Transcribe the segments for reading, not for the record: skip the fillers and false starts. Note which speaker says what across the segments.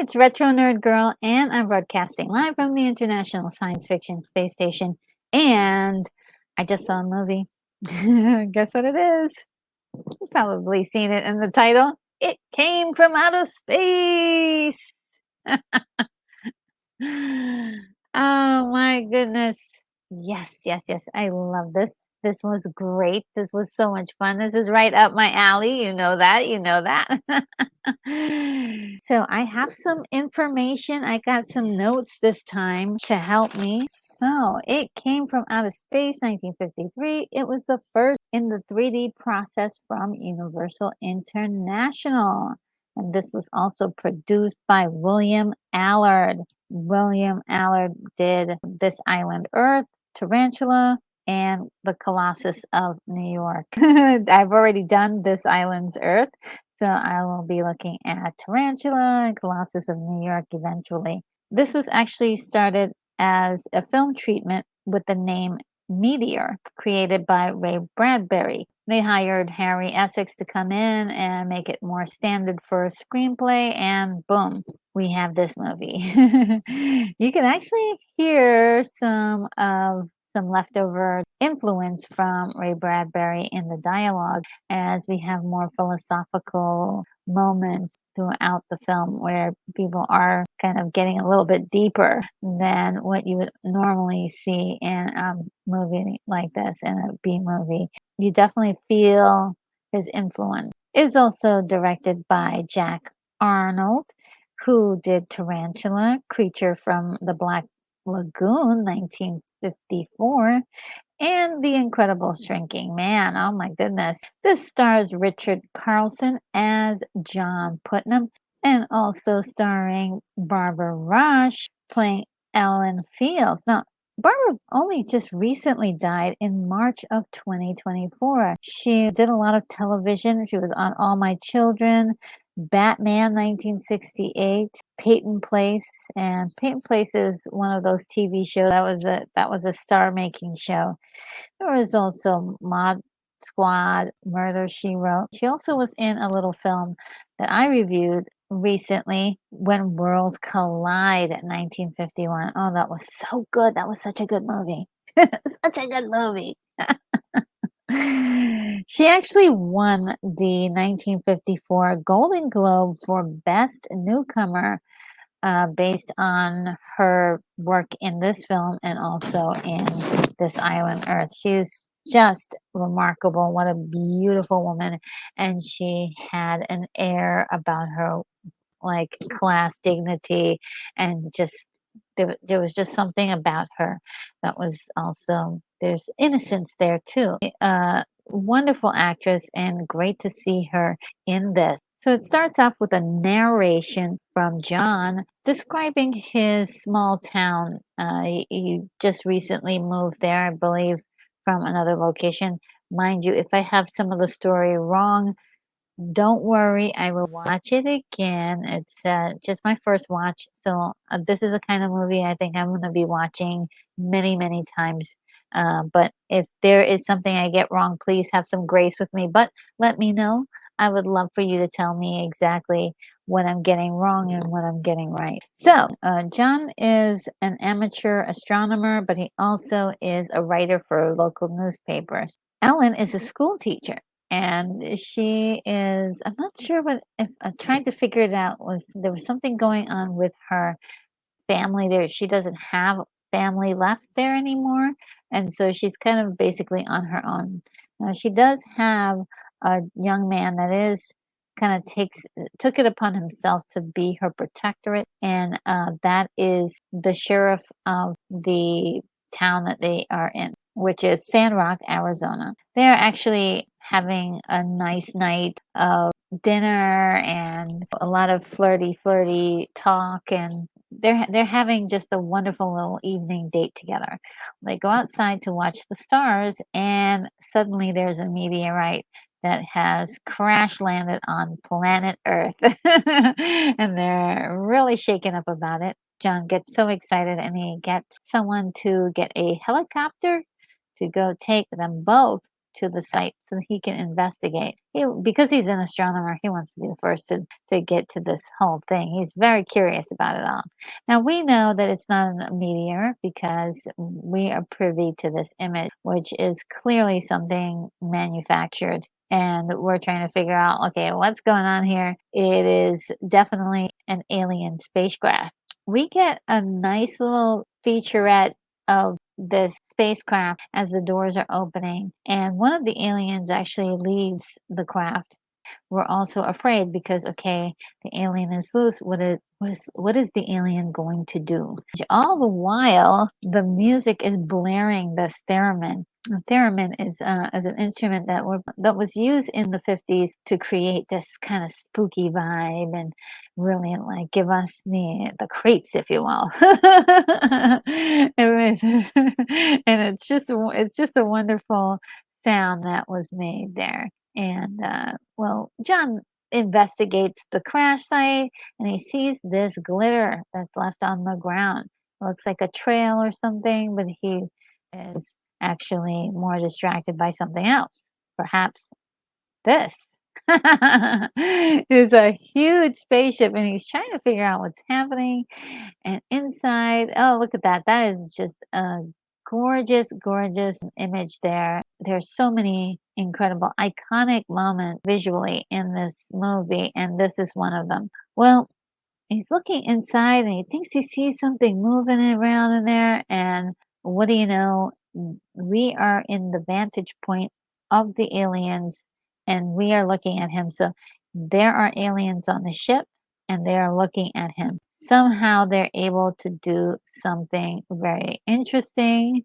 Speaker 1: it's Retro Nerd Girl, and I'm broadcasting live from the International Science Fiction Space Station. And I just saw a movie. Guess what it is? You've probably seen it in the title. It came from outer space. Oh my goodness. Yes, yes, yes. I love this. This was great. This was so much fun. This is right up my alley. You know that. You know that. So I have some information. I got some notes this time to help me. So it came from outer space, 1953. It was the first in the 3D process from Universal International. And this was also produced by William Allard. William Allard did This Island Earth, Tarantula, and The Colossus of New York. I've already done This Island's Earth, so I will be looking at Tarantula and Colossus of New York eventually. This was actually started as a film treatment with the name Meteor, created by Ray Bradbury. They hired Harry Essex to come in and make it more standard for a screenplay, and boom, we have this movie. You can actually hear some leftover influence from Ray Bradbury in the dialogue, as we have more philosophical moments throughout the film where people are kind of getting a little bit deeper than what you would normally see in a movie like this, in a B movie. You definitely feel his influence. It's also directed by Jack Arnold, who did Tarantula, Creature from the Black Lagoon, 1954, and The Incredible Shrinking Man. Oh my goodness. This stars Richard Carlson as John Putnam, and also starring Barbara Rush playing Ellen Fields. Now, Barbara only just recently died in March of 2024. She did a lot of television. She was on All My Children, Batman 1968, Peyton Place, and Peyton Place is one of those TV shows that was a star-making show. There was also Mod Squad, Murder, She Wrote. She also was in a little film that I reviewed recently, When Worlds Collide, at 1951. Oh, that was so good. That was such a good movie. Such a good movie. She actually won the 1954 Golden Globe for Best Newcomer, based on her work in this film and also in This Island Earth. She's just remarkable. What a beautiful woman. And she had an air about her, like class, dignity, and just there was just something about her that was also, there's innocence there too. Wonderful actress, and great to see her in this. So it starts off with a narration from John describing his small town. He just recently moved there, I believe, from another location. Mind you, if I have some of the story wrong, don't worry, I will watch it again. It's just my first watch, so this is the kind of movie I think I'm going to be watching many, many times. But if there is something I get wrong, please have some grace with me. But let me know. I would love for you to tell me exactly what I'm getting wrong and what I'm getting right. So, John is an amateur astronomer, but he also is a writer for local newspapers. Ellen is a school teacher, and she is, I'm not sure what, if I'm trying to figure it out, was there was something going on with her family there. She doesn't have family left there anymore, and so she's kind of basically on her own. Now, she does have a young man that is kind of took it upon himself to be her protectorate, and that is the sheriff of the town that they are in, which is Sandrock, Arizona. They're actually having a nice night of dinner and a lot of flirty talk, and they're having just a wonderful little evening date together. They go outside to watch the stars, and suddenly there's a meteorite that has crash landed on planet Earth. And they're really shaken up about it. John gets so excited, and he gets someone to get a helicopter to go take them both to the site so that he can investigate. Because he's an astronomer, he wants to be the first to get to this whole thing. He's very curious about it all. Now, we know that it's not a meteor because we are privy to this image, which is clearly something manufactured. And we're trying to figure out, okay, what's going on here? It is definitely an alien spacecraft. We get a nice little featurette of this spacecraft as the doors are opening, and one of the aliens actually leaves the craft. We're also afraid because, okay, the alien is loose. What is the alien going to do? All the while, the music is blaring this theremin. The theremin is an instrument that was used in the 50s to create this kind of spooky vibe and really like give us the creeps, if you will. And it's just a wonderful sound that was made there. And well, John investigates the crash site and he sees this glitter that's left on the ground. It looks like a trail or something, but he is actually more distracted by something else. Perhaps this is a huge spaceship and he's trying to figure out what's happening. And inside, oh, look at that. That is just a gorgeous, gorgeous image there. There's so many incredible, iconic moments visually in this movie, and this is one of them. Well, he's looking inside and he thinks he sees something moving around in there. And what do you know? We are in the vantage point of the aliens and we are looking at him. So there are aliens on the ship and they are looking at him. Somehow they're able to do something very interesting,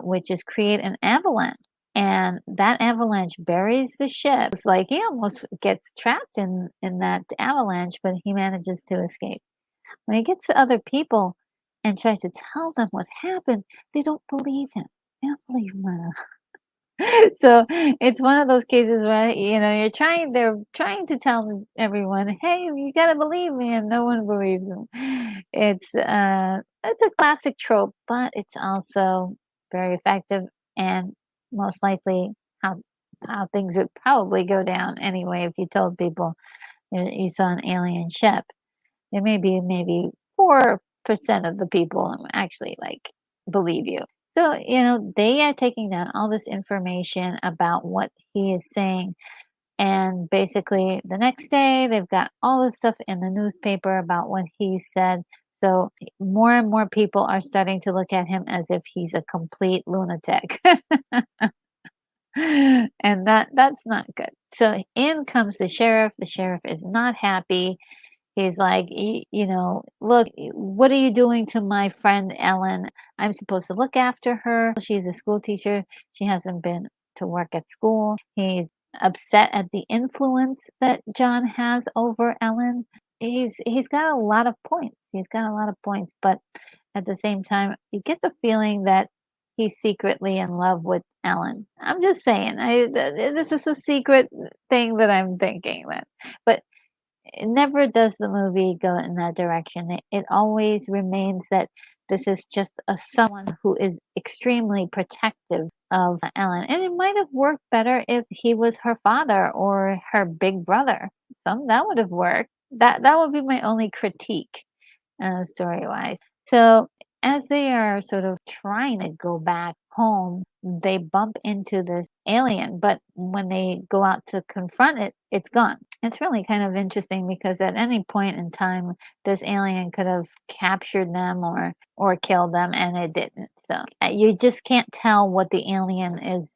Speaker 1: which is create an avalanche. And that avalanche buries the ship. It's like he almost gets trapped in that avalanche, but he manages to escape. When he gets to other people and tries to tell them what happened, they don't believe him. They don't believe him at all. So it's one of those cases where they're trying to tell everyone, hey, you gotta believe me, and no one believes them. It's a classic trope, but it's also very effective and most likely how things would probably go down anyway if you told people you saw an alien ship. There may be maybe 4% of the people actually like believe you. So, they are taking down all this information about what he is saying. And basically, the next day, they've got all this stuff in the newspaper about what he said. So, more and more people are starting to look at him as if he's a complete lunatic. And that's not good. So, in comes the sheriff. The sheriff is not happy. He's like, look, what are you doing to my friend Ellen? I'm supposed to look after her. She's a school teacher. She hasn't been to work at school. He's upset at the influence that John has over Ellen. He's got a lot of points. He's got a lot of points, but at the same time, you get the feeling that he's secretly in love with Ellen. I'm just saying. This is a secret thing that I'm thinking that, but never does the movie go in that direction. It always remains that this is just someone who is extremely protective of Ellen. And it might have worked better if he was her father or her big brother. That would have worked. That would be my only critique, story wise. So as they are sort of trying to go back home, they bump into this alien, but when they go out to confront it, it's gone. It's really kind of interesting because at any point in time, this alien could have captured them or killed them, and it didn't. So you just can't tell what the alien is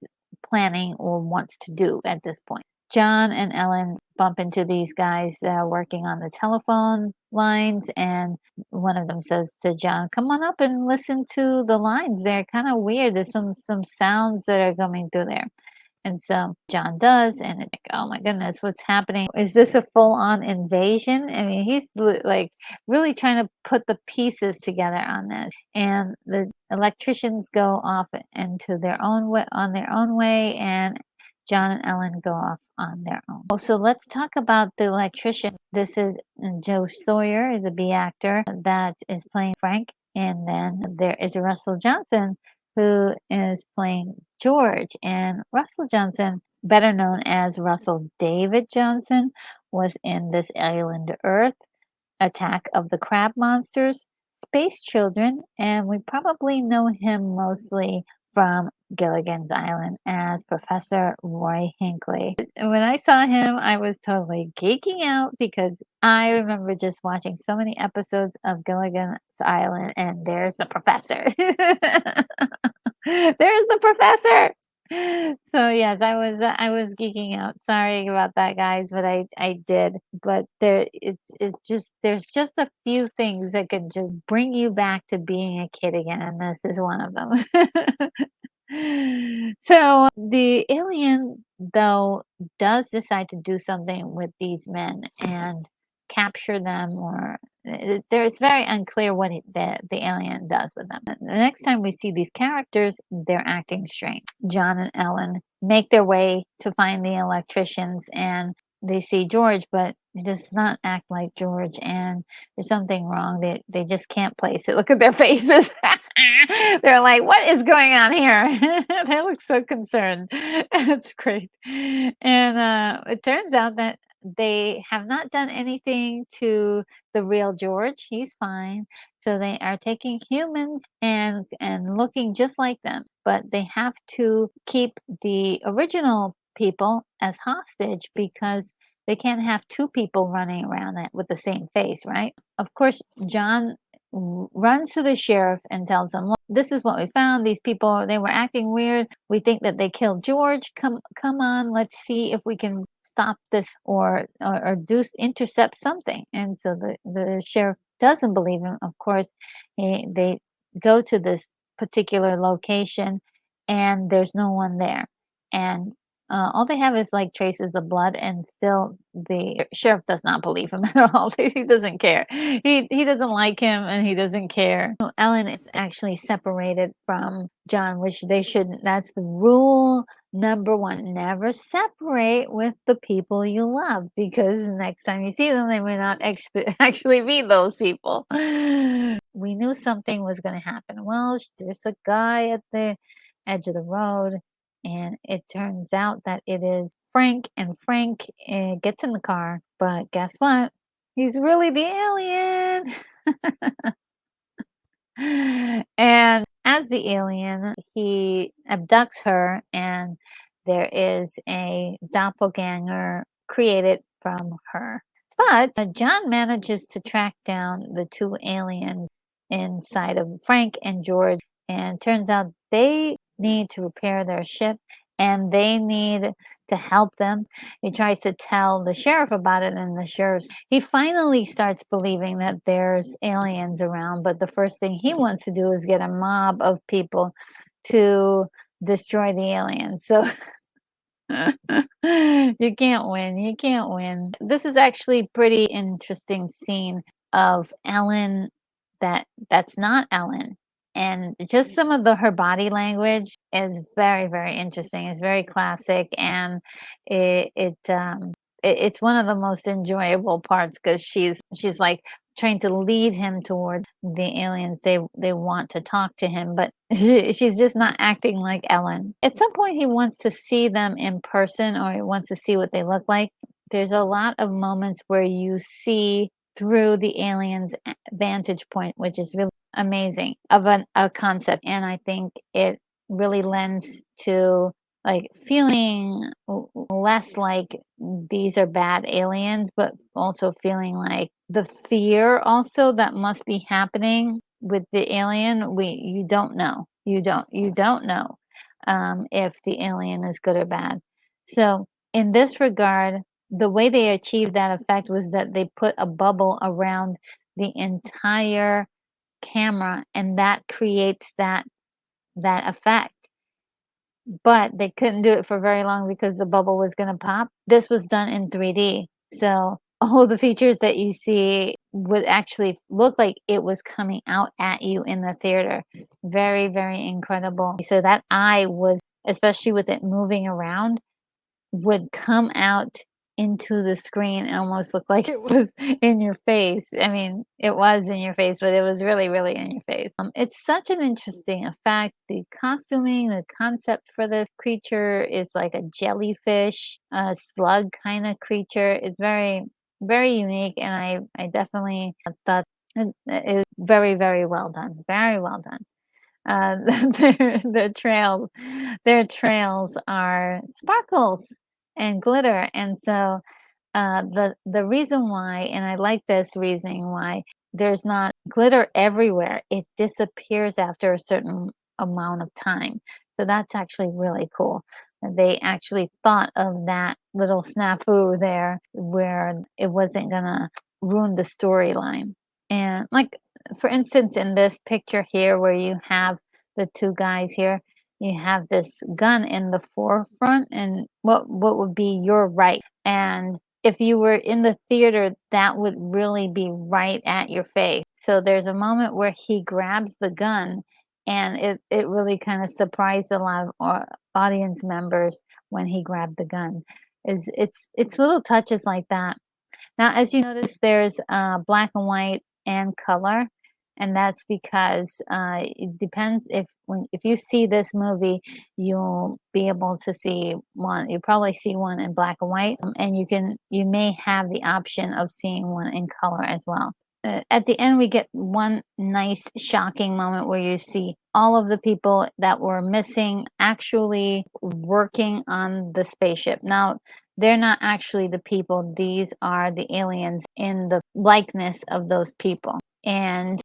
Speaker 1: planning or wants to do at this point. John and Ellen bump into these guys that are working on the telephone lines, and one of them says to John, "Come on up and listen to the lines. They're kind of weird. There's some sounds that are coming through there." And so John does, and it's like, oh my goodness, what's happening? Is this a full-on invasion? I mean, he's like really trying to put the pieces together on this. And the electricians go off into their own way, on their own way, and John and Ellen go off on their own. So let's talk about the electrician. This is Joe Sawyer, is a B actor that is playing Frank, and then there is Russell Johnson who is playing George. And Russell Johnson, better known as Russell David Johnson, was in This Island Earth, Attack of the Crab Monsters, Space Children, and we probably know him mostly from Gilligan's Island as Professor Roy Hinckley. When I saw him, I was totally geeking out because I remember just watching so many episodes of Gilligan's Island, and there's the professor. There's the professor. So yes, I was geeking out. Sorry about that, guys, but I did. But it's just there's just a few things that can just bring you back to being a kid again, and this is one of them. So the alien, though, does decide to do something with these men and capture them, or it's very unclear what the alien does with them. The next time we see these characters, they're acting strange. John and Ellen make their way to find the electricians, and they see George, but he does not act like George, and there's something wrong. They just can't place it. Look at their faces. They're like, "What is going on here?" They look so concerned. It's great. And it turns out that they have not done anything to the real George. He's fine. So they are taking humans and looking just like them, but they have to keep the original people as hostage because they can't have two people running around that with the same face, right? Of course, John runs to the sheriff and tells him, "Look, this is what we found. These people, they were acting weird. We think that they killed George. Come on, let's see if we can stop this or do intercept something." And so the sheriff doesn't believe him. Of course, they go to this particular location, and there's no one there. And all they have is like traces of blood, and still the sheriff does not believe him at all. He doesn't care. He doesn't like him, and he doesn't care. So Ellen is actually separated from John, which they shouldn't. That's the rule number one. Never separate with the people you love, because next time you see them, they may not actually be those people. We knew something was going to happen. Well, there's a guy at the edge of the road, and it turns out that it is Frank, and Frank gets in the car, but guess what? He's really the alien. And as the alien, he abducts her, and there is a doppelganger created from her. But John manages to track down the two aliens inside of Frank and George, and turns out they need to repair their ship, and they need to help them. He tries to tell the sheriff about it, and the sheriff, he finally starts believing that there's aliens around, but the first thing he wants to do is get a mob of people to destroy the aliens. So you can't win. You can't win. This is actually pretty interesting scene of Ellen that's not Ellen. And just some of her body language is very, very interesting. It's very classic, and it's one of the most enjoyable parts because she's like trying to lead him toward the aliens. They want to talk to him, but she's just not acting like Ellen. At some point, he wants to see them in person, or he wants to see what they look like. There's a lot of moments where you see through the aliens' vantage point, which is really amazing of a concept, and I think it really lends to like feeling less like these are bad aliens, but also feeling like the fear also that must be happening with the alien. You don't know. You don't know if the alien is good or bad. So in this regard, the way they achieved that effect was that they put a bubble around the entire camera, and that creates that effect. But they couldn't do it for very long because the bubble was gonna pop. This was done in 3D, so all the features that you see would actually look like it was coming out at you in the theater. Very, very incredible. So that eye was, especially with it moving around, would come out into the screen. It almost looked like it was in your face. I mean, it was in your face, but it was really, really in your face. It's such an interesting effect. The costuming, the concept for this creature is like a jellyfish, a slug kind of creature. It's very, very unique, and I definitely thought it was very, very well done. Very well done. Uh, their trails are sparkles and glitter, and so the reason why, and I like this reasoning why there's not glitter everywhere. It disappears after a certain amount of time. So that's actually really cool. They actually thought of that little snafu there where it wasn't gonna ruin the storyline. And like for instance, in this picture here where you have the two guys here, you have this gun in the forefront and what would be your right. And if you were in the theater, that would really be right at your face. So there's a moment where he grabs the gun, and it really kind of surprised a lot of audience members when he grabbed the gun. Is it's little touches like that. Now, as you notice, there's black and white and color, and that's because it depends if you see this movie, you'll be able to see one. You probably see one in black and white, and you may have the option of seeing one in color as well. At the end, we get one nice shocking moment where you see all of the people that were missing actually working on the spaceship. Now, they're not actually the people, these are the aliens in the likeness of those people. And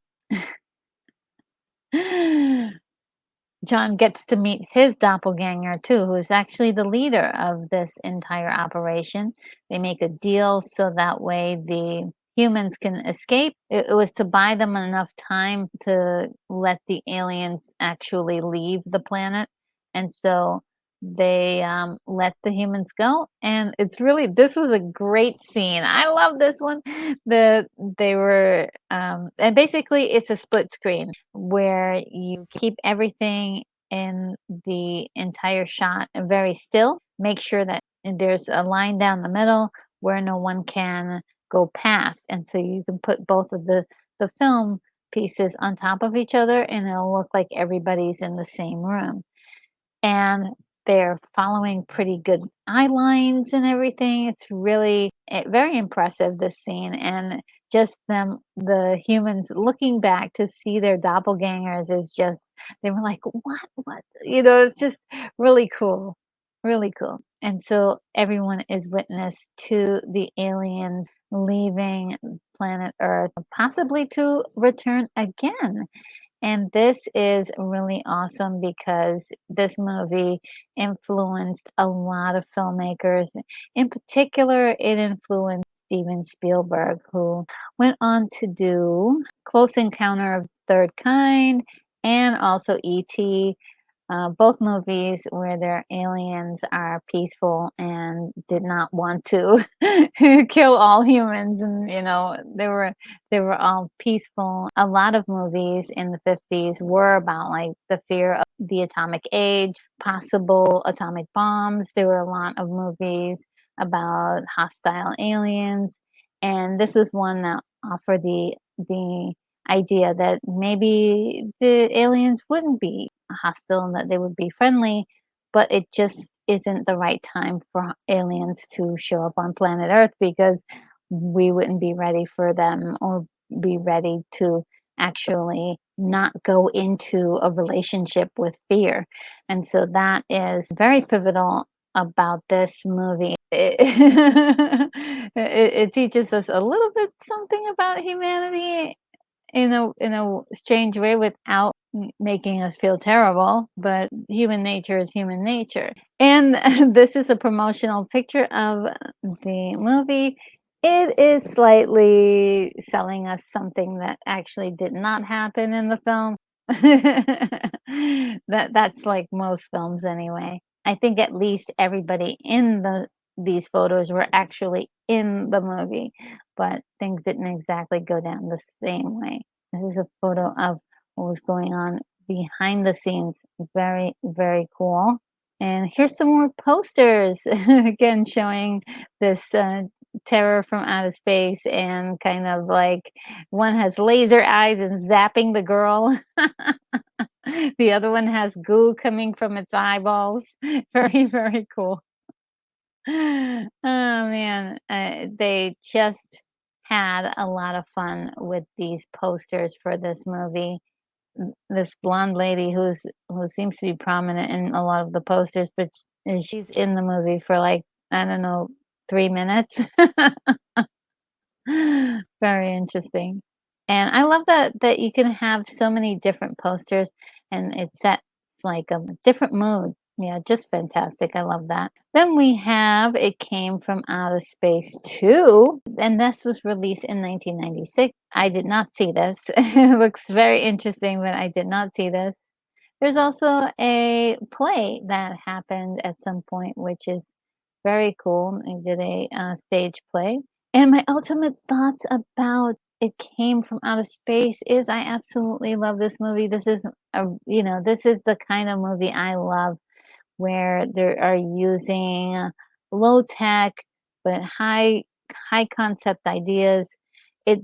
Speaker 1: John gets to meet his doppelganger too, who is actually the leader of this entire operation. They make a deal so that way the humans can escape. It was to buy them enough time to let the aliens actually leave the planet. And so they let the humans go. And it's really, this was a great scene. I love this one. They were, and basically it's a split screen where you keep everything in the entire shot very still. Make sure that there's a line down the middle where no one can go past. And so you can put both of the film pieces on top of each other and it'll look like everybody's in the same room. And they're following pretty good eye lines and everything. It's really very impressive, this scene, and just them, the humans looking back to see their doppelgangers is just, they were like, what? You know, it's just really cool, really cool. And so everyone is witness to the aliens leaving planet Earth, possibly to return again. And this is really awesome because this movie influenced a lot of filmmakers. In particular, it influenced Steven Spielberg, who went on to do Close Encounter of the Third Kind and also E.T., both movies where their aliens are peaceful and did not want to kill all humans, and you know they were all peaceful. A lot of movies in the 50s were about like the fear of the atomic age, possible atomic bombs. There were a lot of movies about hostile aliens, and this was one that offered the idea that maybe the aliens wouldn't be hostile and that they would be friendly, but it just isn't the right time for aliens to show up on planet Earth because we wouldn't be ready for them or be ready to actually not go into a relationship with fear. And so that is very pivotal about this movie. It teaches us a little bit something about humanity in a strange way without making us feel terrible, but human nature is human nature. And this is a promotional picture of the movie. It is slightly selling us something that actually did not happen in the film. That's like most films anyway. I think at least everybody in these photos were actually in the movie, but things didn't exactly go down the same way. This is a photo of what was going on behind the scenes. Very, very cool. And here's some more posters, again showing this terror from outer space, and kind of like one has laser eyes and zapping the girl. The other one has goo coming from its eyeballs. Very, very cool. Oh man, they just had a lot of fun with these posters for this movie. This blonde lady who seems to be prominent in a lot of the posters, but she's in the movie for like, I don't know, 3 minutes. Very interesting. And I love that you can have so many different posters and it sets like a different mood. Yeah, just fantastic. I love that. Then we have It Came from Outer Space 2, and this was released in 1996. I did not see this. It looks very interesting, but I did not see this. There's also a play that happened at some point, which is very cool. I did a stage play. And my ultimate thoughts about It Came from Outer Space is I absolutely love this movie. This is this is the kind of movie I love, where they are using low tech but high concept ideas.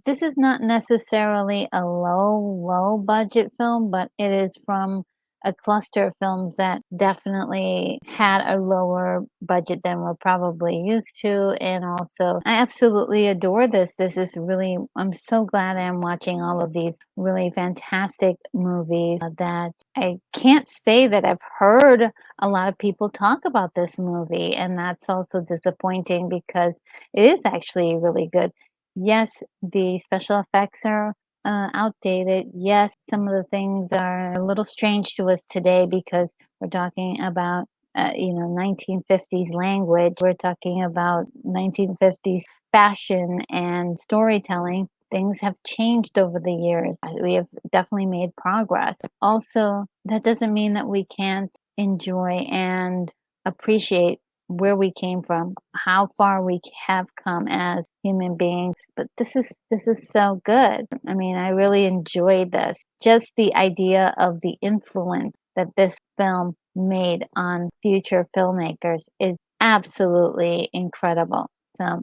Speaker 1: This is not necessarily a low budget film, but it is from a cluster of films that definitely had a lower budget than we're probably used to. And also, I absolutely adore this. This is really, I'm so glad I'm watching all of these really fantastic movies that I can't say that I've heard a lot of people talk about this movie. And that's also disappointing because it is actually really good. Yes, the special effects are outdated. Yes, some of the things are a little strange to us today because we're talking about, 1950s language. We're talking about 1950s fashion and storytelling. Things have changed over the years. We have definitely made progress. Also, that doesn't mean that we can't enjoy and appreciate where we came from, how far we have come as human beings. But this is so good. I mean, I really enjoyed this. Just the idea of the influence that this film made on future filmmakers is absolutely incredible. So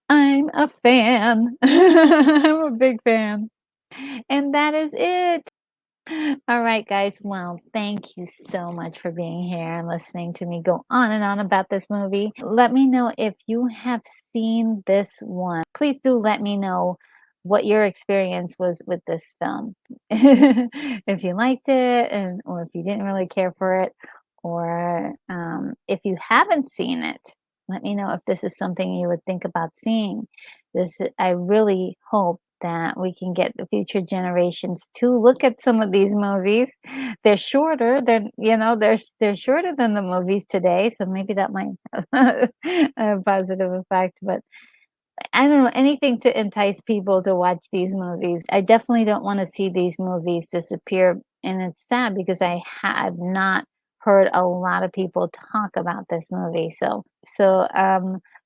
Speaker 1: I'm a fan. I'm a big fan. And that is it. All right, guys. Well, thank you so much for being here and listening to me go on and on about this movie. Let me know if you have seen this one. Please do let me know what your experience was with this film. If you liked it, and or if you didn't really care for it, or if you haven't seen it, let me know if this is something you would think about seeing. I really hope that we can get the future generations to look at some of these movies. They're shorter. They're shorter than the movies today, so maybe that might have a positive effect. But I don't know, anything to entice people to watch these movies. I definitely don't want to see these movies disappear, and it's sad because I have not heard a lot of people talk about this movie. So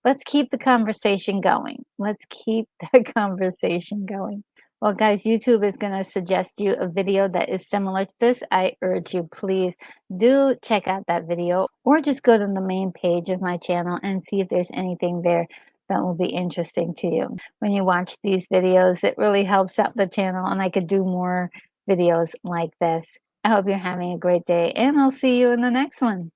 Speaker 1: let's keep the conversation going. Let's keep the conversation going. Well, guys, YouTube is going to suggest you a video that is similar to this. I urge you, please do check out that video, or just go to the main page of my channel and see if there's anything there that will be interesting to you. When you watch these videos, it really helps out the channel, and I could do more videos like this. I hope you're having a great day, and I'll see you in the next one.